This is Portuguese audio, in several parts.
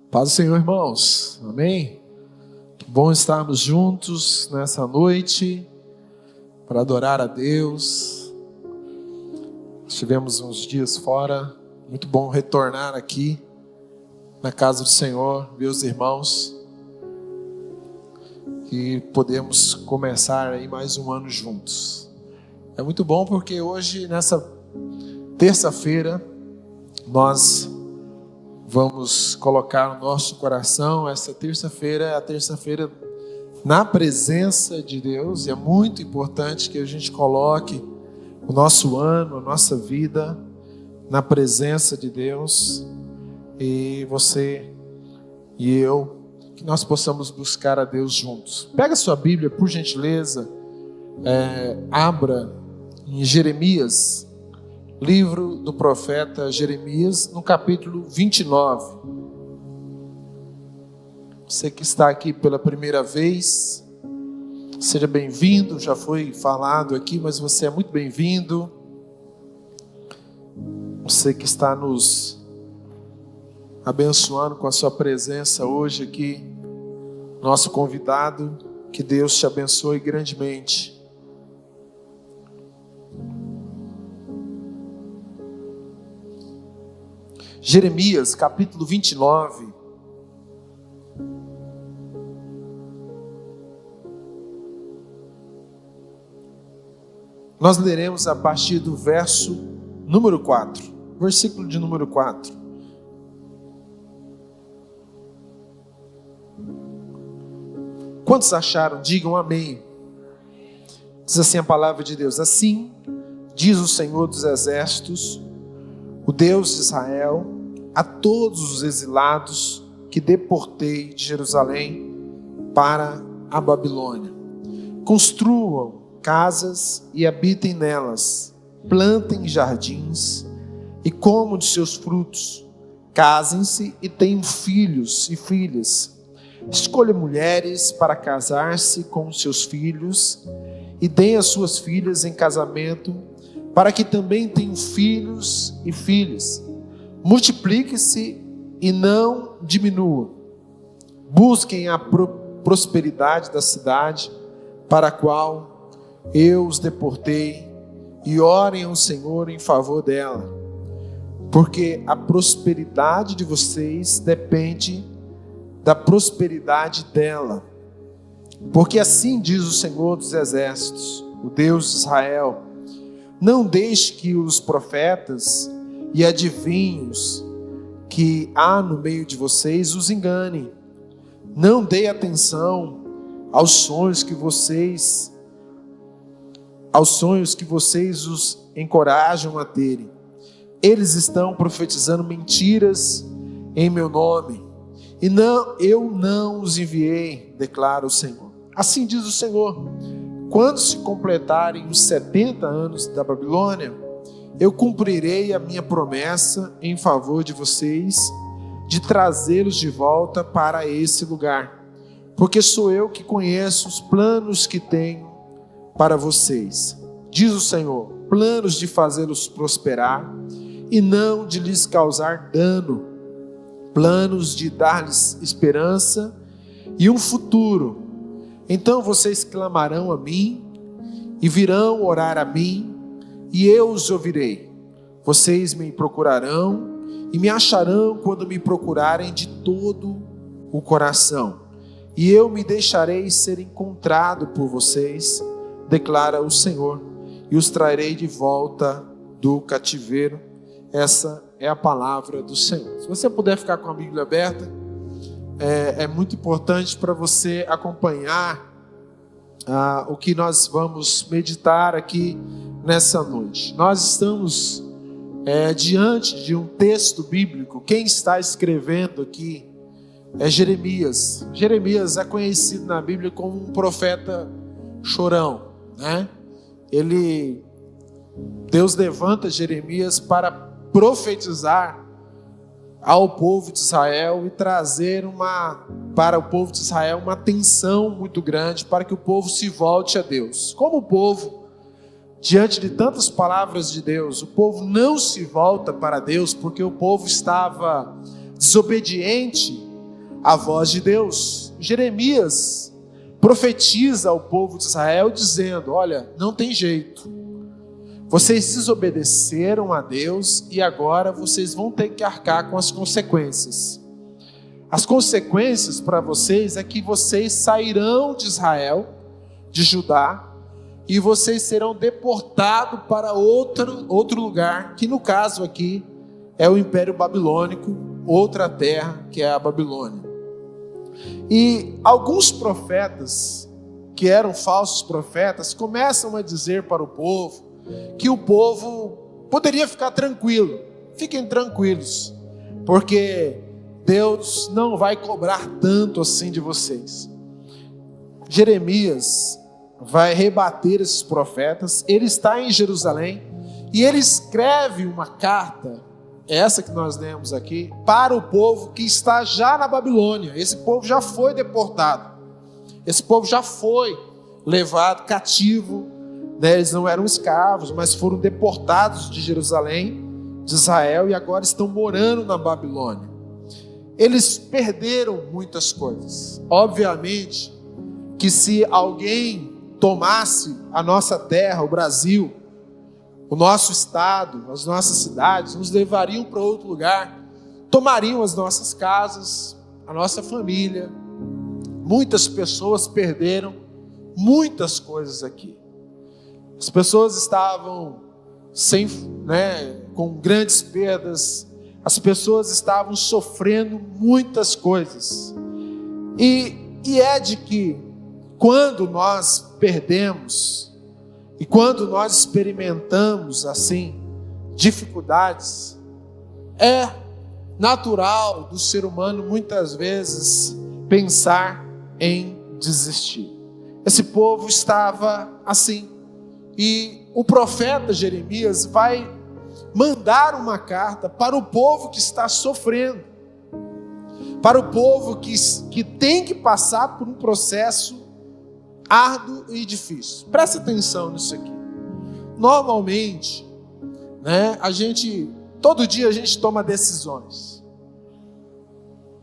Paz do Senhor, irmãos. Amém? Que bom estarmos juntos nessa noite para adorar a Deus. Estivemos uns dias fora, muito bom retornar aqui na casa do Senhor, meus irmãos, e podemos começar aí mais um ano juntos. É muito bom porque hoje, nessa terça-feira, nós vamos colocar no nosso coração, essa terça-feira é a terça-feira na presença de Deus, e é muito importante que a gente coloque o nosso ano, a nossa vida na presença de Deus, e você e eu, que nós possamos buscar a Deus juntos. Pega a sua Bíblia, por gentileza, abra em Jeremias, livro do profeta Jeremias, no capítulo 29. Você que está aqui pela primeira vez, seja bem-vindo. Já foi falado aqui, mas você é muito bem-vindo. Você que está nos abençoando com a sua presença hoje aqui, nosso convidado, que Deus te abençoe grandemente. Jeremias, capítulo 29. Nós leremos a partir do verso número 4. Versículo de número 4. Quantos acharam? Digam amém. Diz assim a palavra de Deus: assim diz o Senhor dos Exércitos, o Deus de Israel, a todos os exilados que deportei de Jerusalém para a Babilônia: construam casas e habitem nelas, plantem jardins e comam de seus frutos, casem-se e tenham filhos e filhas, escolham mulheres para casar-se com seus filhos e deem as suas filhas em casamento, para que também tenham filhos e filhas. Multiplique-se e não diminua. Busquem a prosperidade da cidade para a qual eu os deportei, e orem ao Senhor em favor dela, porque a prosperidade de vocês depende da prosperidade dela. Porque assim diz o Senhor dos Exércitos, o Deus de Israel: não deixe que os profetas e adivinhos que há no meio de vocês os enganem. Não dê atenção aos sonhos que vocês os encorajam a terem. Eles estão profetizando mentiras em meu nome, e eu não os enviei, declara o Senhor. Assim diz o Senhor: quando se completarem os 70 anos da Babilônia, eu cumprirei a minha promessa em favor de vocês, de trazê-los de volta para esse lugar, porque sou eu que conheço os planos que tenho para vocês, diz o Senhor: planos de fazê-los prosperar e não de lhes causar dano, planos de dar-lhes esperança e um futuro. Então vocês clamarão a mim e virão orar a mim, e eu os ouvirei. Vocês me procurarão e me acharão quando me procurarem de todo o coração, e eu me deixarei ser encontrado por vocês, declara o Senhor, e os trarei de volta do cativeiro. Essa é a palavra do Senhor. Se você puder ficar com a Bíblia aberta, é muito importante para você acompanhar o que nós vamos meditar aqui nessa noite. Nós estamos diante de um texto bíblico. Quem está escrevendo aqui é Jeremias. Jeremias é conhecido na Bíblia como um profeta chorão, né? Deus levanta Jeremias para profetizar ao povo de Israel e trazer para o povo de Israel uma atenção muito grande para que o povo se volte a Deus. Como o povo, diante de tantas palavras de Deus, o povo não se volta para Deus porque o povo estava desobediente a voz de Deus. Jeremias profetiza ao povo de Israel dizendo: olha, não tem jeito. Vocês desobedeceram a Deus e agora vocês vão ter que arcar com as consequências. As consequências para vocês é que vocês sairão de Israel, de Judá, e vocês serão deportados para outro lugar, que no caso aqui é o Império Babilônico, outra terra que é a Babilônia. E alguns profetas, que eram falsos profetas, começam a dizer para o povo que o povo poderia ficar tranquilo. Fiquem tranquilos, porque Deus não vai cobrar tanto assim de vocês. Jeremias vai rebater esses profetas. Ele está em Jerusalém e ele escreve uma carta, essa que nós lemos aqui, para o povo que está já na Babilônia. Esse povo já foi deportado, esse povo já foi levado cativo, né? Eles não eram escravos, mas foram deportados de Jerusalém, de Israel, e agora estão morando na Babilônia. Eles perderam muitas coisas. Obviamente que se alguém tomasse a nossa terra, o Brasil, o nosso estado, as nossas cidades, nos levariam para outro lugar, tomariam as nossas casas, a nossa família. Muitas pessoas perderam muitas coisas aqui. As pessoas estavam com grandes perdas, as pessoas estavam sofrendo muitas coisas. E é de que quando nós perdemos e quando nós experimentamos assim dificuldades, é natural do ser humano muitas vezes pensar em desistir. Esse povo estava assim, e o profeta Jeremias vai mandar uma carta para o povo que está sofrendo, para o povo que tem que passar por um processo árduo e difícil. Presta atenção nisso aqui. Normalmente, todo dia a gente toma decisões.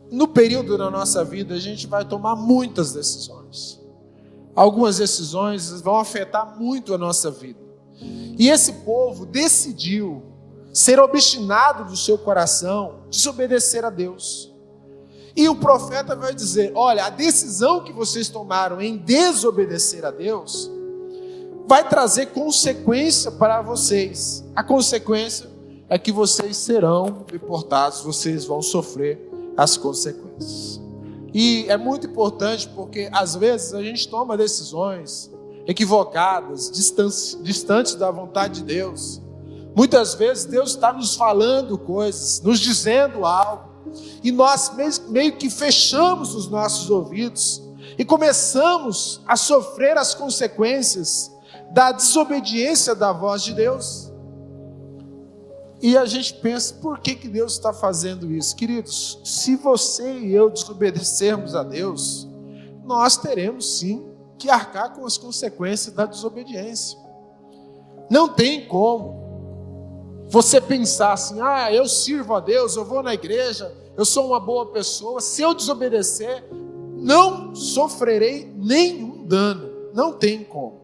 No período da nossa vida, a gente vai tomar muitas decisões. Algumas decisões vão afetar muito a nossa vida. E esse povo decidiu ser obstinado do seu coração, desobedecer a Deus. E o profeta vai dizer: olha, a decisão que vocês tomaram em desobedecer a Deus vai trazer consequência para vocês. A consequência é que vocês serão deportados, vocês vão sofrer as consequências. E é muito importante porque às vezes a gente toma decisões equivocadas, distantes da vontade de Deus. Muitas vezes Deus está nos falando coisas, nos dizendo algo, e nós meio que fechamos os nossos ouvidos e começamos a sofrer as consequências da desobediência da voz de Deus. E a gente pensa: por que Deus está fazendo isso? Queridos, se você e eu desobedecermos a Deus, nós teremos sim que arcar com as consequências da desobediência. Não tem como você pensar assim: eu sirvo a Deus, eu vou na igreja, eu sou uma boa pessoa, se eu desobedecer, não sofrerei nenhum dano. Não tem como.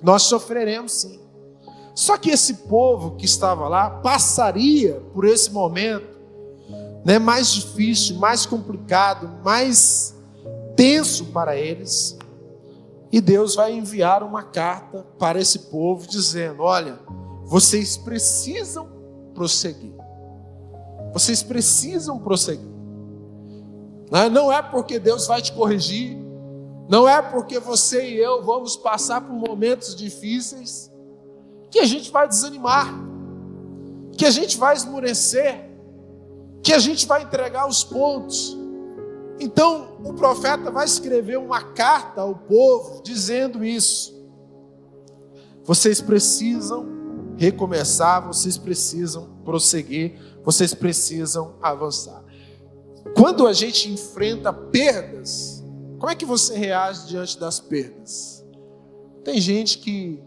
Nós sofreremos sim. Só que esse povo que estava lá passaria por esse momento, mais difícil, mais complicado, mais tenso para eles. E Deus vai enviar uma carta para esse povo dizendo: olha, vocês precisam prosseguir. Vocês precisam prosseguir. Não é porque Deus vai te corrigir, não é porque você e eu vamos passar por momentos difíceis que a gente vai desanimar, que a gente vai esmorecer, que a gente vai entregar os pontos. Então o profeta vai escrever uma carta ao povo dizendo isso: vocês precisam recomeçar, vocês precisam prosseguir, vocês precisam avançar. Quando a gente enfrenta perdas, como é que você reage diante das perdas? Tem gente que,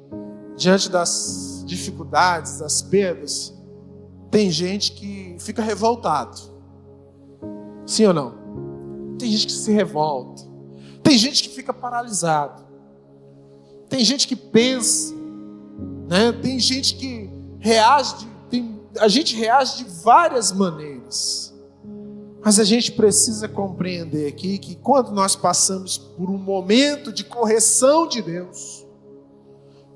diante das dificuldades, das perdas, tem gente que fica revoltado. Sim ou não? Tem gente que se revolta. Tem gente que fica paralisado. Tem gente que pensa, né? Tem gente que reage, a gente reage de várias maneiras. Mas a gente precisa compreender aqui que quando nós passamos por um momento de correção de Deus,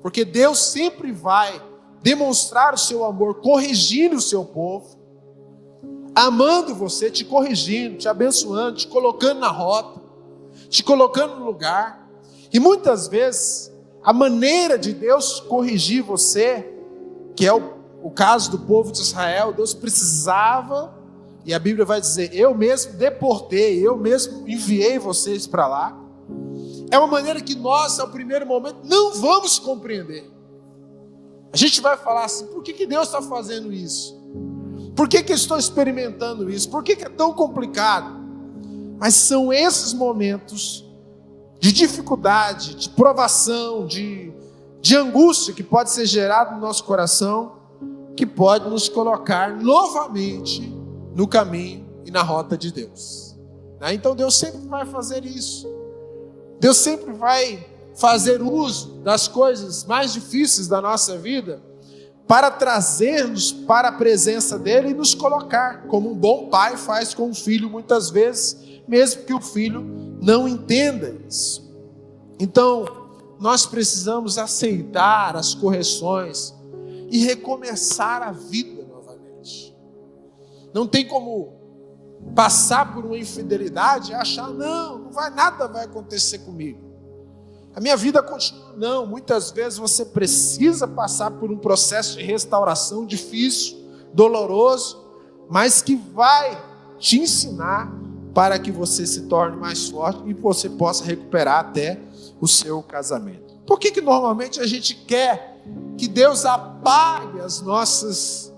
porque Deus sempre vai demonstrar o seu amor corrigindo o seu povo, amando você, te corrigindo, te abençoando, te colocando na rota, te colocando no lugar. E muitas vezes a maneira de Deus corrigir você, que é o caso do povo de Israel, Deus precisava, e a Bíblia vai dizer, eu mesmo deportei, eu mesmo enviei vocês para lá. É uma maneira que nós, ao primeiro momento, não vamos compreender. A gente vai falar assim, por que Deus está fazendo isso? Por que eu estou experimentando isso? Por que é tão complicado? Mas são esses momentos de dificuldade, de provação, de angústia que pode ser gerado no nosso coração, que pode nos colocar novamente no caminho e na rota de Deus. Então Deus sempre vai fazer isso. Deus sempre vai fazer uso das coisas mais difíceis da nossa vida para trazer-nos para a presença dele e nos colocar, como um bom pai faz com o filho muitas vezes, mesmo que o filho não entenda isso. Então, nós precisamos aceitar as correções e recomeçar a vida novamente. Não tem como passar por uma infidelidade e achar, nada vai acontecer comigo. A minha vida continua. Não, muitas vezes você precisa passar por um processo de restauração difícil, doloroso, mas que vai te ensinar para que você se torne mais forte e você possa recuperar até o seu casamento. Por que normalmente a gente quer que Deus apague as nossas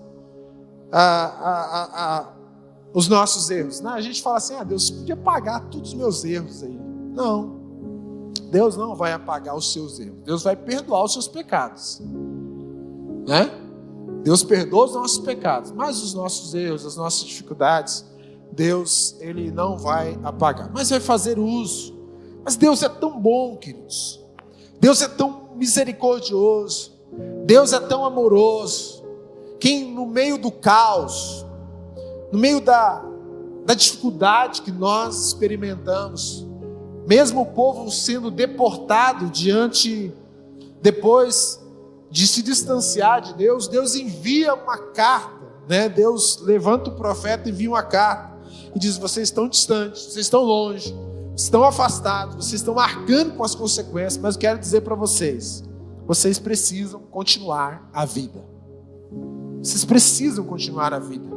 os nossos erros? A gente fala assim, Deus podia apagar todos os meus erros aí. Não, Deus não vai apagar os seus erros. Deus vai perdoar os seus pecados, né? Deus perdoa os nossos pecados, mas os nossos erros, as nossas dificuldades, Deus, Ele não vai apagar, mas vai fazer uso. Mas Deus é tão bom, queridos. Deus é tão misericordioso. Deus é tão amoroso. Que no meio do caos, no meio da dificuldade que nós experimentamos, mesmo o povo sendo deportado depois de se distanciar de Deus, Deus envia uma carta, né? Deus levanta o profeta e envia uma carta e diz, vocês estão distantes, vocês estão longe, estão afastados, vocês estão marcando com as consequências, mas eu quero dizer para vocês, vocês precisam continuar a vida. Vocês precisam continuar a vida.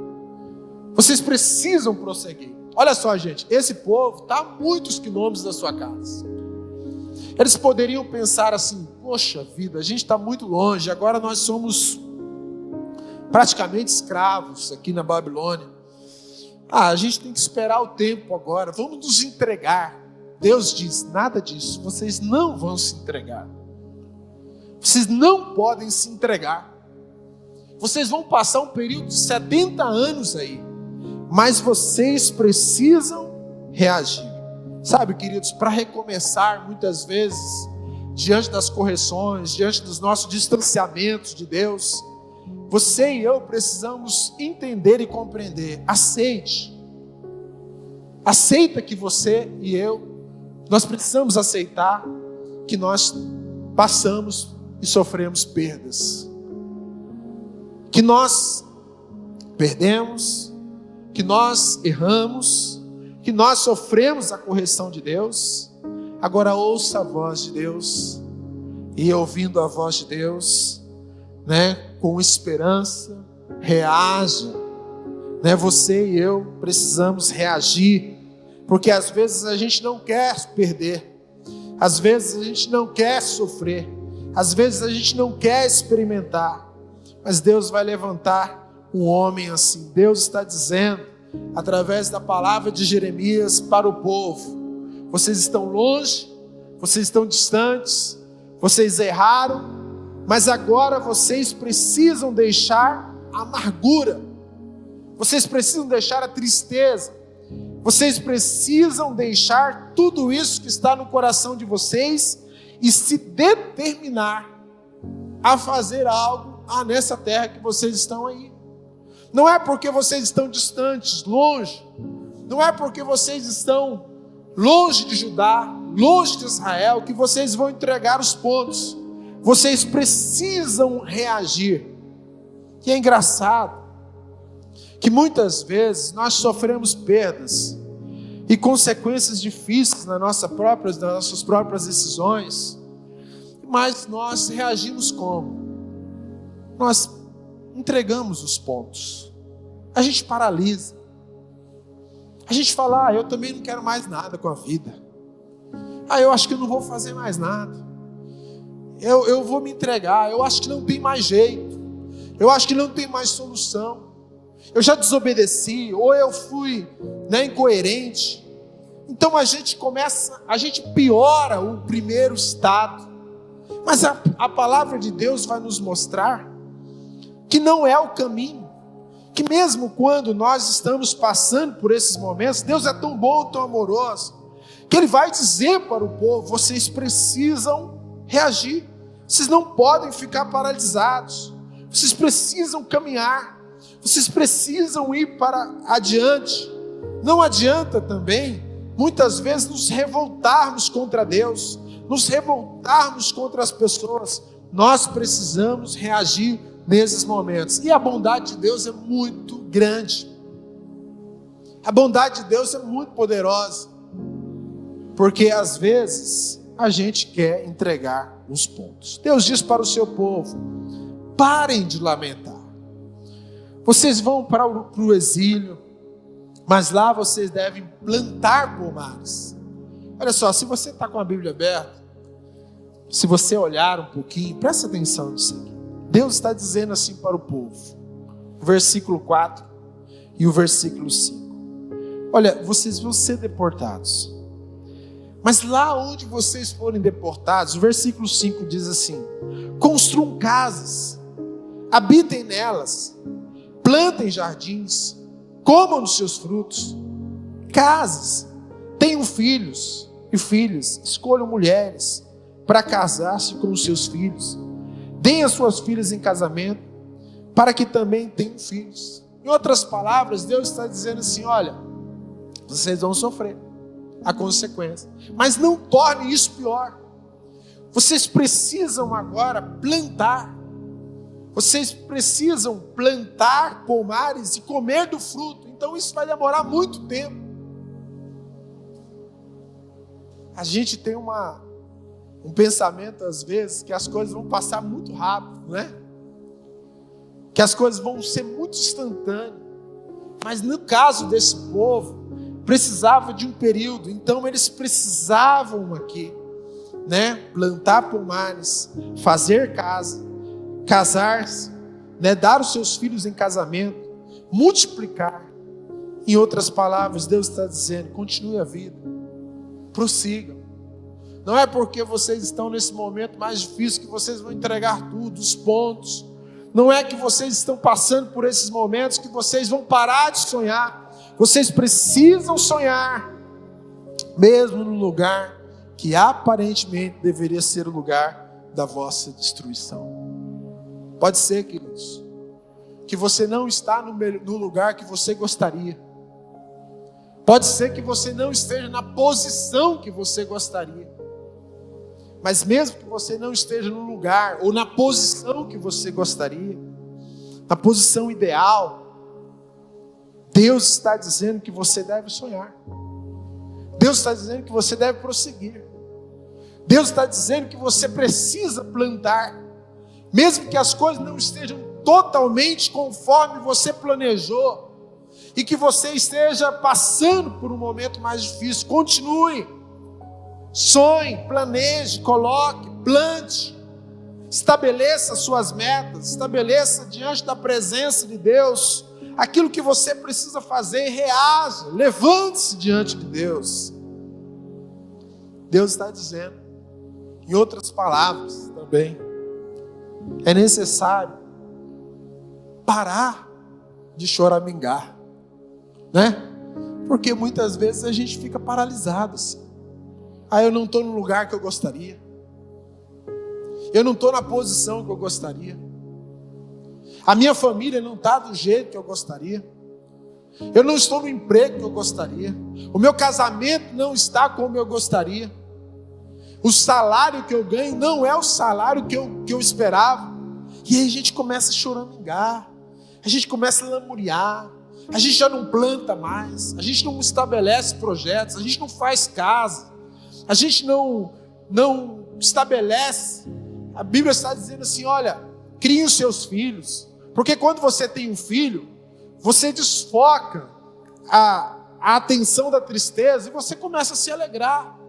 Vocês precisam prosseguir. Olha só, gente, esse povo está a muitos quilômetros da sua casa. Eles poderiam pensar assim, poxa vida, a gente está muito longe, agora nós somos praticamente escravos aqui na Babilônia. A gente tem que esperar o tempo agora, vamos nos entregar. Deus diz, nada disso, vocês não vão se entregar. Vocês não podem se entregar. Vocês vão passar um período de 70 anos aí, mas vocês precisam reagir. Sabe, queridos, para recomeçar muitas vezes, diante das correções, diante dos nossos distanciamentos de Deus, você e eu precisamos entender e compreender. Aceita que você e eu, nós precisamos aceitar que nós passamos e sofremos perdas. Que nós perdemos, que nós erramos, que nós sofremos a correção de Deus. Agora ouça a voz de Deus, e ouvindo a voz de Deus, com esperança, reaja. Você e eu precisamos reagir, porque às vezes a gente não quer perder, às vezes a gente não quer sofrer, às vezes a gente não quer experimentar, mas Deus vai levantar um homem assim. Deus está dizendo, através da palavra de Jeremias para o povo, vocês estão longe, vocês estão distantes, vocês erraram, mas agora vocês precisam deixar a amargura, vocês precisam deixar a tristeza, Vocês precisam deixar tudo isso que está no coração de vocês e se determinar a fazer algo nessa terra que vocês estão aí. Não é porque vocês estão distantes, longe. Não é porque vocês estão longe de Judá, longe de Israel, que vocês vão entregar os pontos. Vocês precisam reagir. E é engraçado que muitas vezes nós sofremos perdas e consequências difíceis nas nossas próprias decisões, mas nós reagimos como? Nós entregamos os pontos, a gente paralisa, a gente fala, eu também não quero mais nada com a vida, eu acho que eu não vou fazer mais nada, eu vou me entregar, eu acho que não tem mais jeito, eu acho que não tem mais solução, eu já desobedeci, ou eu fui incoerente. Então a gente piora o primeiro estado, mas a palavra de Deus vai nos mostrar que não é o caminho, que mesmo quando nós estamos passando por esses momentos, Deus é tão bom, tão amoroso, que Ele vai dizer para o povo: vocês precisam reagir, vocês não podem ficar paralisados, vocês precisam caminhar, vocês precisam ir para adiante. Não adianta também, muitas vezes, nos revoltarmos contra Deus, nos revoltarmos contra as pessoas. Nós precisamos reagir nesses momentos. E a bondade de Deus é muito grande. A bondade de Deus é muito poderosa. Porque às vezes a gente quer entregar os pontos. Deus diz para o seu povo: parem de lamentar. Vocês vão para o exílio, mas lá vocês devem plantar pomares. Olha só, se você está com a Bíblia aberta, se você olhar um pouquinho, presta atenção nisso aqui. Deus está dizendo assim para o povo, o versículo 4 e o versículo 5. Olha, vocês vão ser deportados, mas lá onde vocês forem deportados, o versículo 5 diz assim: construam casas, habitem nelas, plantem jardins, comam dos seus frutos, casas, tenham filhos e filhas, escolham mulheres para casar-se com os seus filhos, deem as suas filhas em casamento, para que também tenham filhos. Em outras palavras, Deus está dizendo assim: olha, vocês vão sofrer a consequência, mas não torne isso pior. Vocês precisam agora plantar. Vocês precisam plantar pomares e comer do fruto. Então isso vai demorar muito tempo. A gente tem um pensamento às vezes que as coisas vão passar muito rápido, não é? Que as coisas vão ser muito instantâneas. Mas no caso desse povo, precisava de um período. Então eles precisavam aqui, plantar pomares, fazer casa, casar-se, dar os seus filhos em casamento, multiplicar. Em outras palavras, Deus está dizendo: continue a vida, prossigam. Não é porque vocês estão nesse momento mais difícil que vocês vão entregar tudo, os pontos. Não é que vocês estão passando por esses momentos que vocês vão parar de sonhar. Vocês precisam sonhar, mesmo no lugar que aparentemente deveria ser o lugar da vossa destruição. Pode ser, queridos, que você não está no lugar que você gostaria. Pode ser que você não esteja na posição que você gostaria. Mas mesmo que você não esteja no lugar ou na posição que você gostaria, na posição ideal, Deus está dizendo que você deve sonhar. Deus está dizendo que você deve prosseguir. Deus está dizendo que você precisa plantar. Mesmo que as coisas não estejam totalmente conforme você planejou, e que você esteja passando por um momento mais difícil, continue, sonhe, planeje, coloque, plante, estabeleça suas metas, estabeleça diante da presença de Deus aquilo que você precisa fazer, reaja, levante-se diante de Deus. Deus está dizendo, em outras palavras também, é necessário parar de choramingar, Porque muitas vezes a gente fica paralisado assim. Eu não estou no lugar que eu gostaria. Eu não estou na posição que eu gostaria. A minha família não está do jeito que eu gostaria. Eu não estou no emprego que eu gostaria. O meu casamento não está como eu gostaria. O salário que eu ganho não é o salário que eu esperava. E aí a gente começa a choramingar. A gente começa a lamuriar. A gente já não planta mais. A gente não estabelece projetos. A gente não faz casa. A gente não estabelece. A Bíblia está dizendo assim, olha, crie os seus filhos. Porque quando você tem um filho, você desfoca a atenção da tristeza e você começa a se alegrar.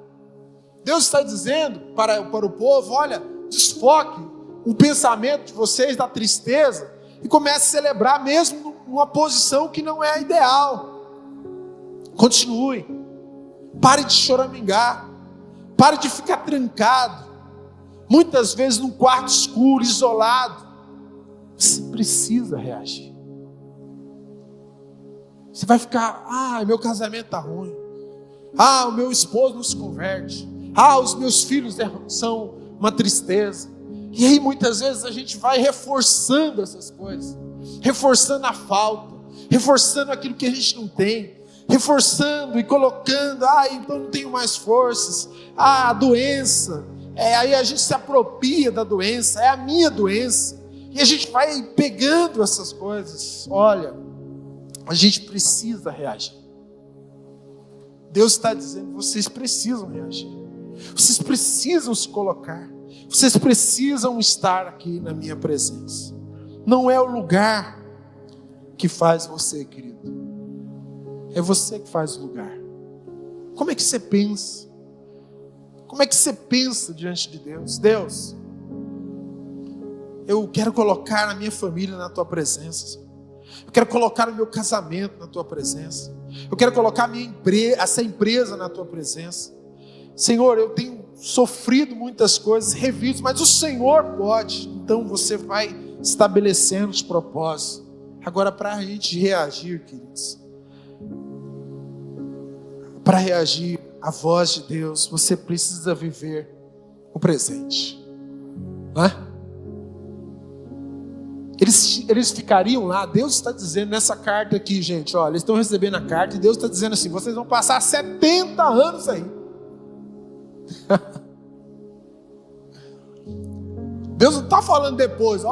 Deus está dizendo para o povo, olha, desfoque o pensamento de vocês da tristeza e comece a celebrar mesmo numa posição que não é ideal. Continue. Pare de choramingar. Pare de ficar trancado. Muitas vezes num quarto escuro, isolado. Você precisa reagir. Você vai ficar, meu casamento está ruim. O meu esposo não se converte. Os meus filhos são uma tristeza. E aí muitas vezes a gente vai reforçando essas coisas. Reforçando a falta. Reforçando aquilo que a gente não tem. Reforçando e colocando, então não tenho mais forças. A doença. Aí a gente se apropria da doença. É a minha doença. E a gente vai pegando essas coisas. Olha, a gente precisa reagir. Deus está dizendo, vocês precisam reagir. Vocês precisam se colocar. Vocês precisam estar aqui na minha presença. Não é o lugar que faz você, querido. É você que faz o lugar. Como é que você pensa? Como é que você pensa diante de Deus? Deus, eu quero colocar a minha família na tua presença. Eu quero colocar o meu casamento na tua presença. Eu quero colocar essa empresa na tua presença. Senhor, eu tenho sofrido muitas coisas, revido, mas o Senhor pode. Então você vai estabelecendo os propósitos. Agora, para a gente reagir, queridos, para reagir à voz de Deus, você precisa viver o presente. Não é? Eles ficariam lá. Deus está dizendo nessa carta aqui, gente, olha, eles estão recebendo a carta e Deus está dizendo assim, vocês vão passar 70 anos aí. Deus não está falando depois,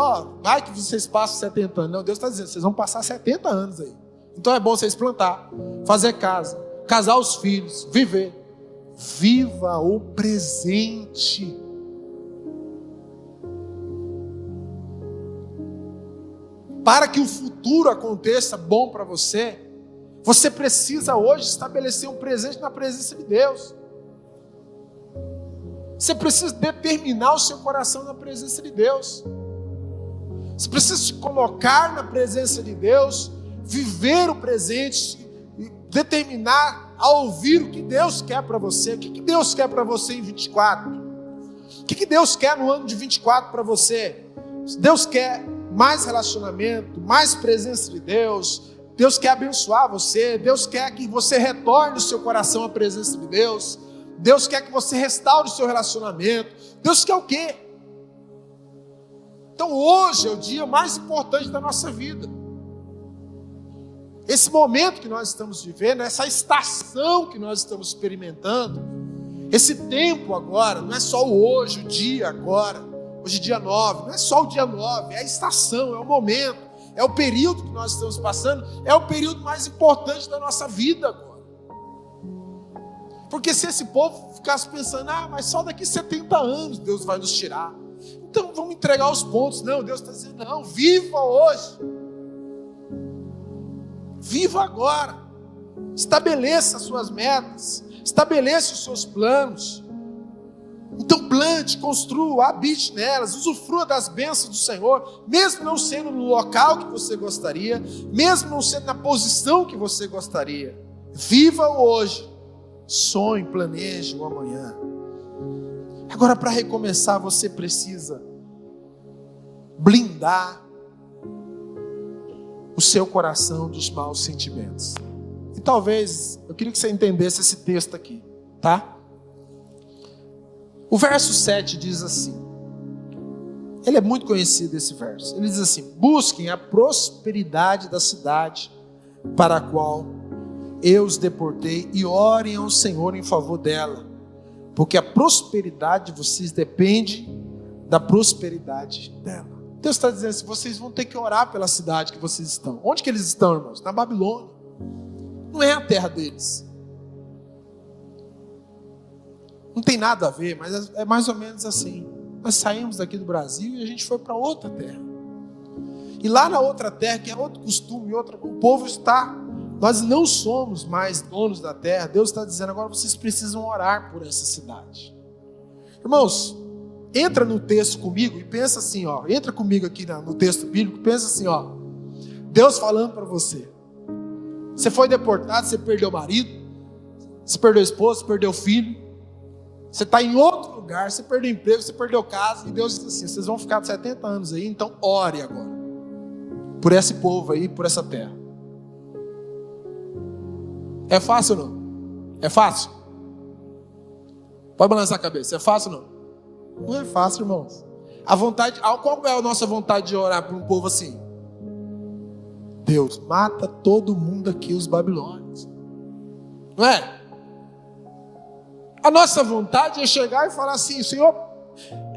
vai que vocês passam 70 anos. Não, Deus está dizendo, vocês vão passar 70 anos aí. Então é bom vocês plantar, fazer casa, casar os filhos, viver. Viva o presente. Para que o futuro aconteça bom para você, você precisa hoje estabelecer um presente na presença de Deus. Você precisa determinar o seu coração na presença de Deus. Você precisa se colocar na presença de Deus, viver o presente, determinar a ouvir o que Deus quer para você. O que Deus quer para você em 24? O que Deus quer no ano de 24 para você? Deus quer mais relacionamento, mais presença de Deus. Deus quer abençoar você. Deus quer que você retorne o seu coração à presença de Deus. Deus quer que você restaure o seu relacionamento. Deus quer o quê? Então hoje é o dia mais importante da nossa vida. Esse momento que nós estamos vivendo, essa estação que nós estamos experimentando, esse tempo agora, não é só o hoje, o dia agora, hoje dia 9, não é só o dia 9, é a estação, é o momento, é o período que nós estamos passando, é o período mais importante da nossa vida agora. Porque se esse povo ficasse pensando, mas só daqui 70 anos Deus vai nos tirar, então vamos entregar os pontos. Não, Deus está dizendo, não, viva hoje, viva agora, estabeleça as suas metas, estabeleça os seus planos. Então plante, construa, habite nelas, usufrua das bênçãos do Senhor, mesmo não sendo no local que você gostaria, mesmo não sendo na posição que você gostaria. Viva o hoje, sonhe, planeje o amanhã. Agora, para recomeçar, você precisa blindar o seu coração dos maus sentimentos. E talvez, eu queria que você entendesse esse texto aqui, tá? O verso 7 diz assim, ele é muito conhecido esse verso, ele diz assim: busquem a prosperidade da cidade para a qual eu os deportei e orem ao Senhor em favor dela, porque a prosperidade de vocês depende da prosperidade dela. Deus está dizendo assim, vocês vão ter que orar pela cidade que vocês estão. Onde que eles estão, irmãos? Na Babilônia. Não é a terra deles. Não tem nada a ver, mas é mais ou menos assim. Nós saímos daqui do Brasil e a gente foi para outra terra. E lá na outra terra, que é outro costume, o povo está... Nós não somos mais donos da terra. Deus está dizendo, agora vocês precisam orar por essa cidade. Irmãos, entra no texto comigo e pensa assim, ó. Entra comigo aqui no texto bíblico, pensa assim, ó. Deus falando para você. Você foi deportado, você perdeu o marido, você perdeu a esposa, você perdeu o filho. Você está em outro lugar, você perdeu o emprego, você perdeu casa. E Deus diz assim, vocês vão ficar 70 anos aí, então ore agora. Por esse povo aí, por essa terra. É fácil ou não? É fácil? Pode balançar a cabeça. É fácil ou não? Não é fácil, irmãos. A vontade, qual é a nossa vontade de orar para um povo assim? Deus, mata todo mundo aqui, os babilônios. Não é? A nossa vontade é chegar e falar assim, Senhor,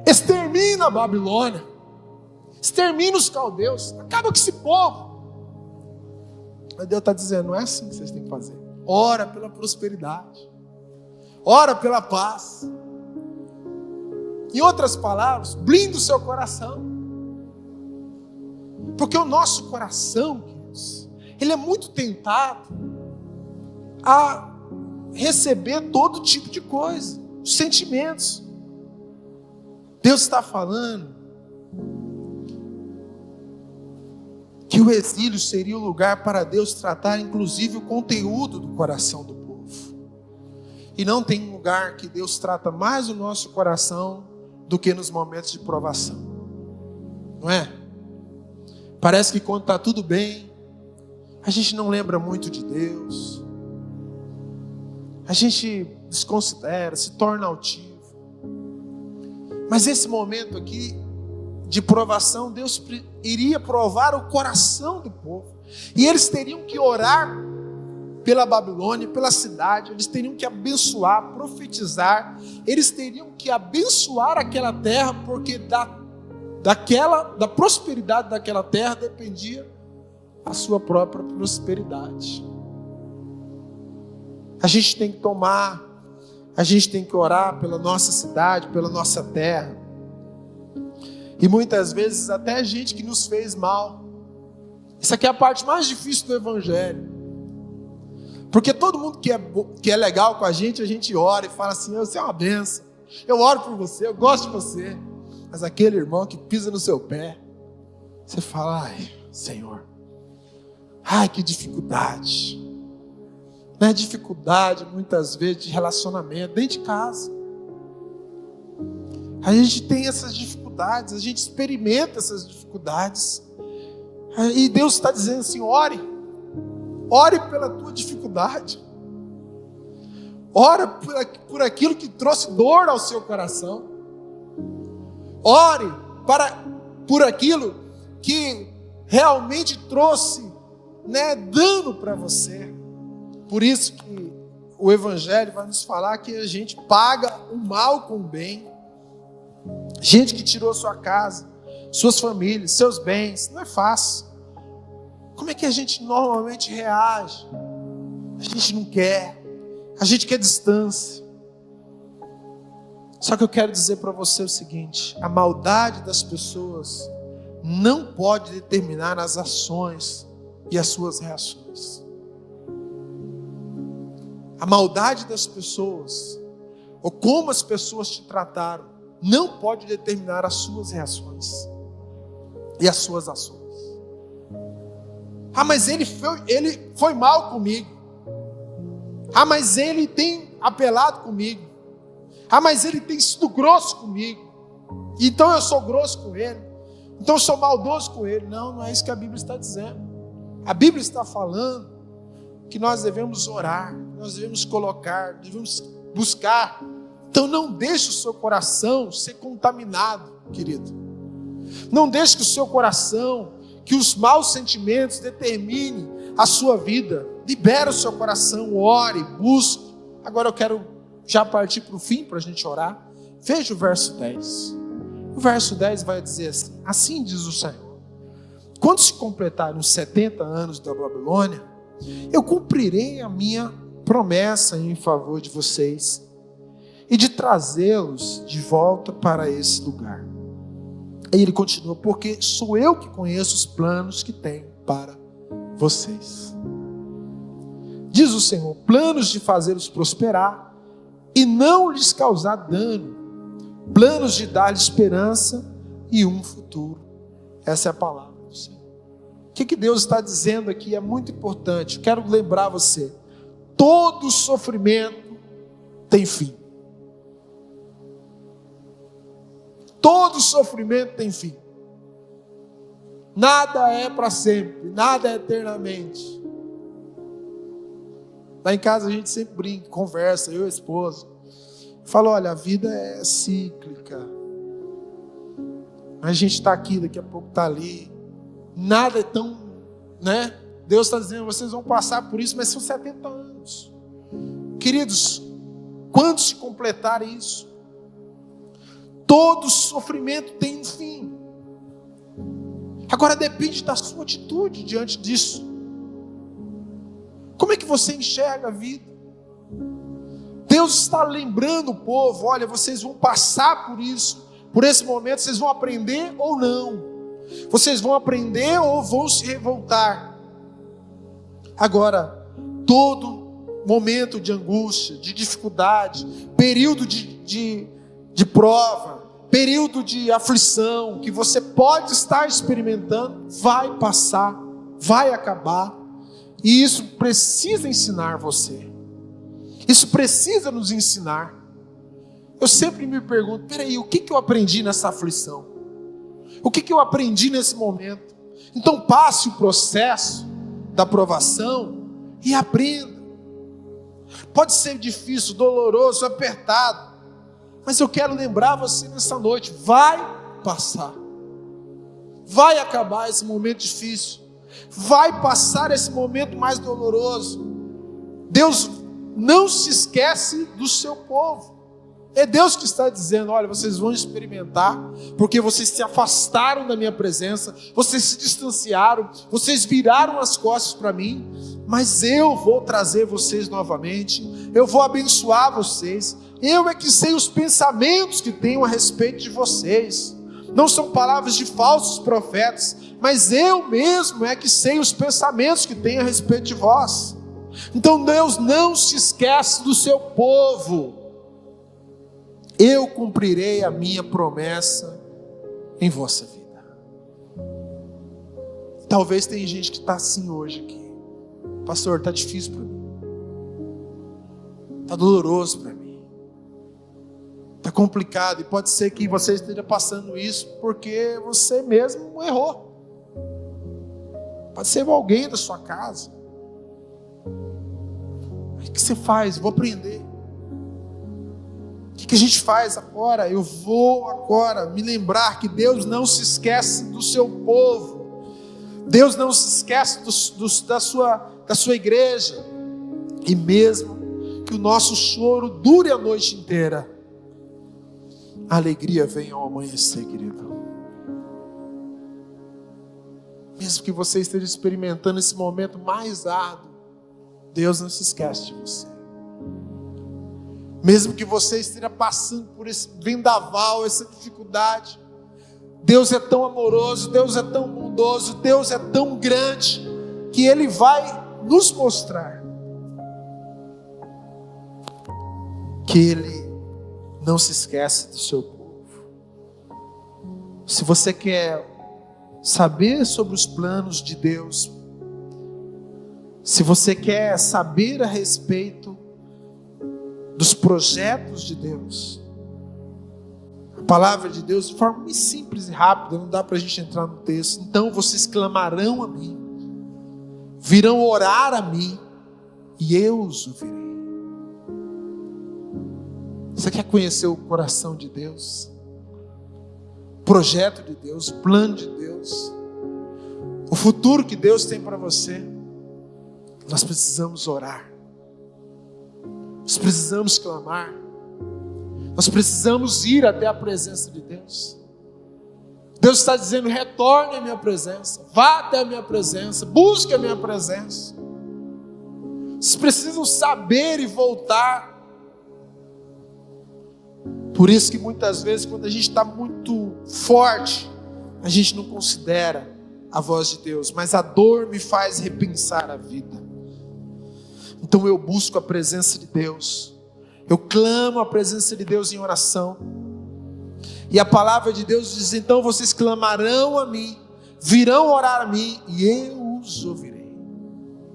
extermina a Babilônia. Extermina os caldeus. Acaba com esse povo. Mas Deus está dizendo, não é assim que vocês têm que fazer. Ora pela prosperidade. Ora pela paz. Em outras palavras, blinda o seu coração. Porque o nosso coração, queridos, ele é muito tentado a receber todo tipo de coisa, os sentimentos. Deus está falando que o exílio seria o lugar para Deus tratar inclusive o conteúdo do coração do povo. E não tem lugar que Deus trata mais o nosso coração do que nos momentos de provação. Não é? Parece que quando está tudo bem, a gente não lembra muito de Deus. A gente desconsidera, se torna altivo. Mas esse momento aqui de provação, Deus iria provar o coração do povo. E eles teriam que orar pela Babilônia, pela cidade. Eles teriam que abençoar, profetizar. Eles teriam que abençoar aquela terra, porque da prosperidade daquela terra dependia a sua própria prosperidade. A gente tem que orar pela nossa cidade, pela nossa terra. E muitas vezes até gente que nos fez mal. Isso aqui é a parte mais difícil do Evangelho. Porque todo mundo que é legal com a gente ora e fala assim, você é uma benção, eu oro por você, eu gosto de você. Mas aquele irmão que pisa no seu pé, você fala, ai, Senhor, ai, que dificuldade. Não é dificuldade, muitas vezes, de relacionamento, dentro de casa. A gente tem essas dificuldades, a gente experimenta essas dificuldades. E Deus está dizendo assim, ore pela tua dificuldade. Ore por aquilo que trouxe dor ao seu coração. Ore por aquilo que realmente trouxe, dano para você. Por isso que o Evangelho vai nos falar que a gente paga o mal com o bem. Gente que tirou sua casa, suas famílias, seus bens, não é fácil. Como é que a gente normalmente reage? A gente não quer, a gente quer distância. Só que eu quero dizer para você o seguinte: a maldade das pessoas não pode determinar as ações e as suas reações. A maldade das pessoas, ou como as pessoas te trataram, não pode determinar as suas reações e as suas ações. Mas ele foi mal comigo. Mas ele tem apelado comigo. Mas ele tem sido grosso comigo. Então eu sou grosso com ele. Então eu sou maldoso com ele. Não é isso que a Bíblia está dizendo. A Bíblia está falando que nós devemos orar, nós devemos colocar, devemos buscar. Então não deixe o seu coração ser contaminado, querido. Não deixe que o seu coração, que os maus sentimentos determinem a sua vida. Libera o seu coração, ore, busque. Agora eu quero já partir para o fim, para a gente orar. Veja o verso 10. O verso 10 vai dizer assim: assim diz o Senhor: quando se completarem os 70 anos da Babilônia, eu cumprirei a minha promessa em favor de vocês e de trazê-los de volta para esse lugar. Aí ele continua: porque sou eu que conheço os planos que tenho para vocês. Diz o Senhor: planos de fazê-los prosperar e não lhes causar dano, planos de dar-lhes esperança e um futuro. Essa é a palavra do Senhor. O que Deus está dizendo aqui é muito importante. Eu quero lembrar você: todo sofrimento tem fim. Todo sofrimento tem fim. Nada é para sempre, nada é eternamente. Lá em casa a gente sempre brinca, conversa, eu e a esposa. Fala: olha, a vida é cíclica. A gente está aqui, daqui a pouco está ali. Nada é tão, né? Deus está dizendo: vocês vão passar por isso, mas são 70 anos. Queridos, quando se completar isso, todo sofrimento tem um fim. Agora depende da sua atitude diante disso. Como é que você enxerga a vida? Deus está lembrando o povo: olha, vocês vão passar por isso, por esse momento, vocês vão aprender ou não. Vocês vão aprender ou vão se revoltar. Agora, todo momento de angústia, de dificuldade, período de prova, período de aflição que você pode estar experimentando, vai passar, vai acabar. E isso precisa ensinar você. Isso precisa nos ensinar. Eu sempre me pergunto: peraí, o que eu aprendi nessa aflição? O que eu aprendi nesse momento? Então passe o processo da provação e aprenda. Pode ser difícil, doloroso, apertado, mas eu quero lembrar você nessa noite: vai passar. Vai acabar esse momento difícil. Vai passar esse momento mais doloroso. Deus não se esquece do seu povo. É Deus que está dizendo: olha, vocês vão experimentar, porque vocês se afastaram da minha presença, vocês se distanciaram, vocês viraram as costas para mim, mas eu vou trazer vocês novamente, eu vou abençoar vocês. Eu é que sei os pensamentos que tenho a respeito de vocês. Não são palavras de falsos profetas, mas eu mesmo é que sei os pensamentos que tenho a respeito de vós. Então Deus não se esquece do seu povo. Eu cumprirei a minha promessa em vossa vida. Talvez tenha gente que está assim hoje aqui: pastor, está difícil para mim, está doloroso para mim, está complicado. E pode ser que você esteja passando isso porque você mesmo errou. Pode ser alguém da sua casa. O que você faz? Vou aprender. O que a gente faz agora? Eu vou agora me lembrar que Deus não se esquece do seu povo. Deus não se esquece da sua igreja. E mesmo que o nosso choro dure a noite inteira, a alegria vem ao amanhecer, querido. Mesmo que você esteja experimentando esse momento mais árduo, Deus não se esquece de você. Mesmo que você esteja passando por esse vendaval, essa dificuldade, Deus é tão amoroso, Deus é tão bondoso, Deus é tão grande, que Ele vai nos mostrar que Ele não se esquece do seu povo. Se você quer saber sobre os planos de Deus, se você quer saber a respeito dos projetos de Deus, a palavra de Deus, de forma muito simples e rápida, não dá para a gente entrar no texto. Então vocês clamarão a mim, virão orar a mim, e eu os ouvirei. Você quer conhecer o coração de Deus? O projeto de Deus, o plano de Deus, o futuro que Deus tem para você? Nós precisamos orar. Nós precisamos clamar. Nós precisamos ir até a presença de Deus. Deus está dizendo: retorne à minha presença, vá até a minha presença, busque a minha presença. Vocês precisam saber e voltar. Por isso que muitas vezes, quando a gente está muito forte, a gente não considera a voz de Deus, mas a dor me faz repensar a vida. Então eu busco a presença de Deus, eu clamo a presença de Deus em oração, e a palavra de Deus diz: então vocês clamarão a mim, virão orar a mim, e eu os ouvirei.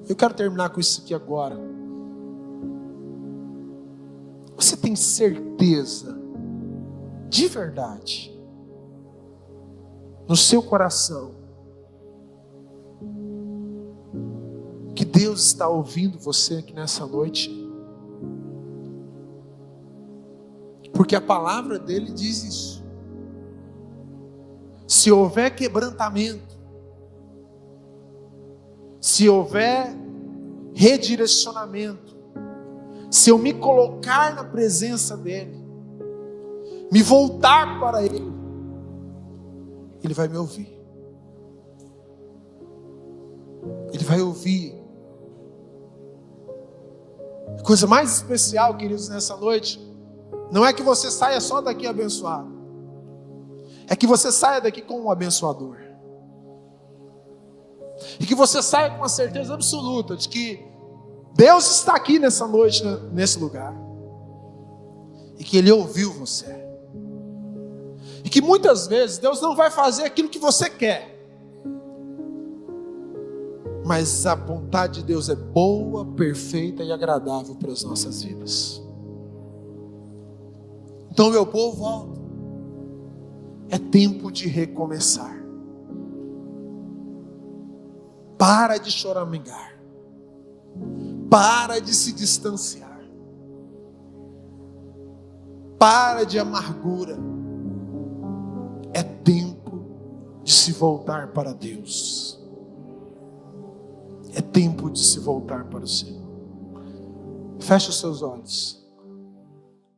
Eu quero terminar com isso aqui agora. Você tem certeza, de verdade, no seu coração, que Deus está ouvindo você aqui nessa noite? Porque a palavra dele diz isso. Se houver quebrantamento, se houver redirecionamento, se eu me colocar na presença dele, me voltar para ele, ele vai me ouvir. Ele vai ouvir. A coisa mais especial, queridos, nessa noite, não é que você saia só daqui abençoado, é que você saia daqui com um abençoador, e que você saia com a certeza absoluta de que Deus está aqui nessa noite, nesse lugar, e que Ele ouviu você, e que muitas vezes Deus não vai fazer aquilo que você quer, mas a vontade de Deus é boa, perfeita e agradável para as nossas vidas. Então, meu povo, volta. É tempo de recomeçar. Para de choramingar. Para de se distanciar. Para de amargura. É tempo de se voltar para Deus. É tempo de se voltar para o Senhor. Feche os seus olhos.